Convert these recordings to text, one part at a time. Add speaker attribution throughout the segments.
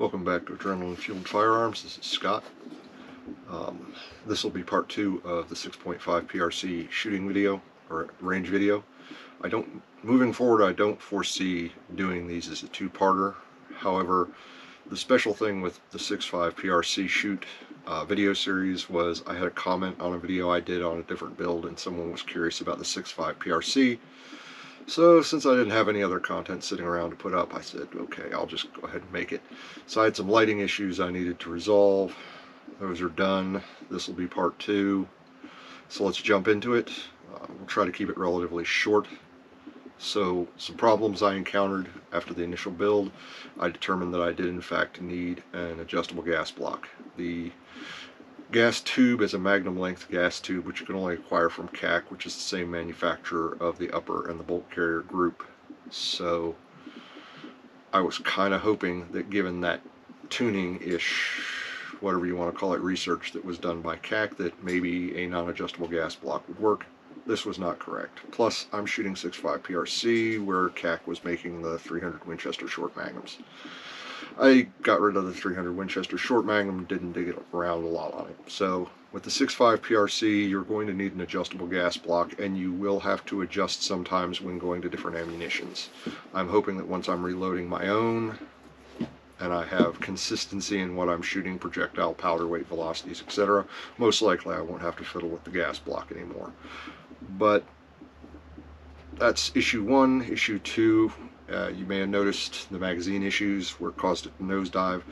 Speaker 1: Welcome back to Adrenaline Fueled Firearms. This is Scott. This will be part 2 of the 6.5 PRC shooting video, or range video. Moving forward, I don't foresee doing these as a two-parter. However, the special thing with the 6.5 PRC shoot video series was I had a comment on a video I did on a different build, and someone was curious about the 6.5 PRC. So since I didn't have any other content sitting around to put up, I said, okay, I'll just go ahead and make it. So I had some lighting issues I needed to resolve. Those are done. This will be part 2. So let's jump into it. We'll try to keep it relatively short. So some problems I encountered after the initial build, I determined that I did in fact need an adjustable gas block. The gas tube is a magnum length gas tube which you can only acquire from CAC, which is the same manufacturer of the upper and the bolt carrier group. So I was kind of hoping that, given that tuning-ish, whatever you want to call it, research that was done by CAC, that maybe a non-adjustable gas block would work. This was not correct. Plus, I'm shooting 6.5 PRC where CAC was making the 300 Winchester short magnums. I got rid of the 300 Winchester short magnum, didn't dig it around a lot on it. So with the 6.5 PRC, you're going to need an adjustable gas block, and you will have to adjust sometimes when going to different ammunitions. I'm hoping that once I'm reloading my own, and I have consistency in what I'm shooting, projectile, powder weight, velocities, etc., most likely I won't have to fiddle with the gas block anymore. But that's issue 1. Issue 2, you may have noticed the magazine issues where it caused it to nosedive.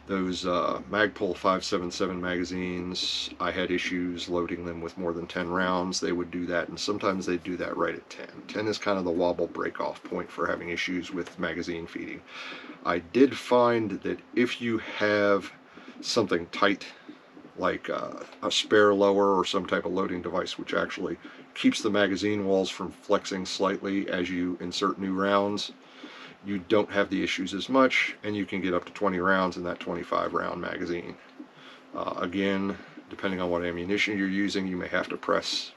Speaker 1: Those Magpul 577 magazines, I had issues loading them with more than 10 rounds. They would do that, and sometimes they do that right at 10. 10 is kind of the wobble break-off point for having issues with magazine feeding. I did find that if you have something tight, like a spare lower or some type of loading device which actually keeps the magazine walls from flexing slightly as you insert new rounds, you don't have the issues as much, and you can get up to 20 rounds in that 25 round magazine. Again, depending on what ammunition you're using, you may have to press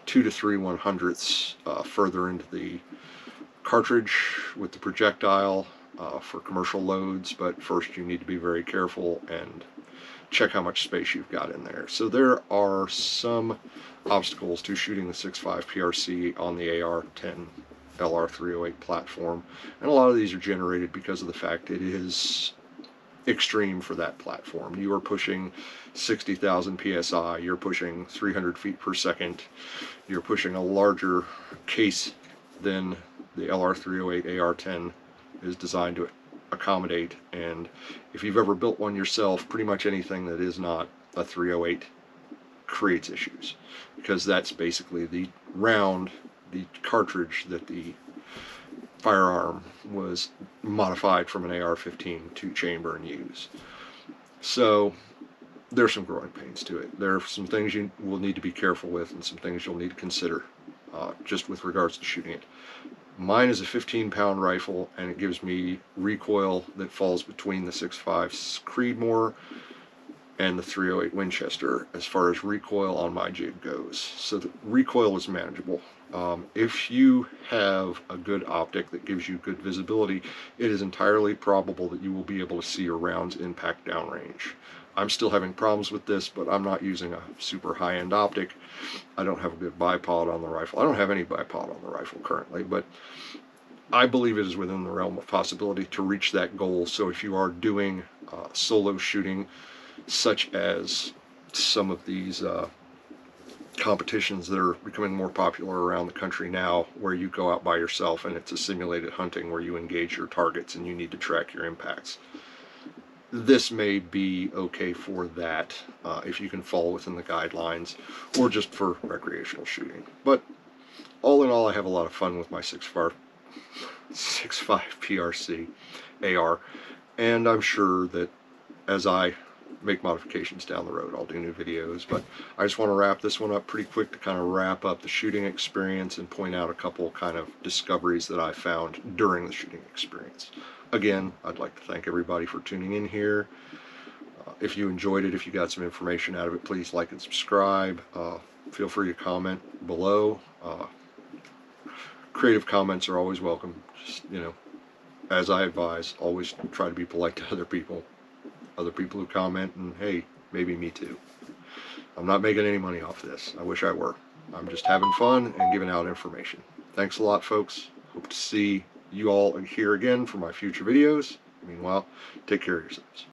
Speaker 1: 2 to 3 1/100ths further into the cartridge with the projectile for commercial loads, but first you need to be very careful and check how much space you've got in there. So there are some obstacles to shooting the 6.5 PRC on the AR-10 LR308 platform, and a lot of these are generated because of the fact it is extreme for that platform. You are pushing 60,000 psi, you're pushing 300 feet per second, you're pushing a larger case than the LR308 AR-10 is designed to accommodate, and if you've ever built one yourself, pretty much anything that is not a 308 creates issues, because that's basically the round, the cartridge that the firearm was modified from an AR-15 to chamber and use. So there's some growing pains to it. There are some things you will need to be careful with, and some things you'll need to consider just with regards to shooting it. Mine is a 15-pound rifle, and it gives me recoil that falls between the 6.5 Creedmoor and the 308 Winchester as far as recoil on my jig goes. So the recoil is manageable. If you have a good optic that gives you good visibility, it is entirely probable that you will be able to see your rounds impact downrange. I'm still having problems with this, but I'm not using a super high-end optic. I don't have a good bipod on the rifle. I don't have any bipod on the rifle currently, but I believe it is within the realm of possibility to reach that goal. So if you are doing solo shooting, such as some of these competitions that are becoming more popular around the country now, where you go out by yourself and it's a simulated hunting where you engage your targets and you need to track your impacts, this may be okay for that if you can fall within the guidelines, or just for recreational shooting. But all in all, I have a lot of fun with my 6.5 PRC AR, and I'm sure that as I make modifications down the road, I'll do new videos. But I just want to wrap this one up pretty quick to kind of wrap up the shooting experience and point out a couple kind of discoveries that I found during the shooting experience. Again, I'd like to thank everybody for tuning in here. If you enjoyed it, if you got some information out of it, please like and subscribe. Feel free to comment below. Creative comments are always welcome. Just, as I advise, always try to be polite to other people who comment, and hey, maybe me too. I'm not making any money off this. I wish I were. I'm just having fun and giving out information. Thanks a lot, folks. Hope to see you all here again for my future videos. Meanwhile, take care of yourselves.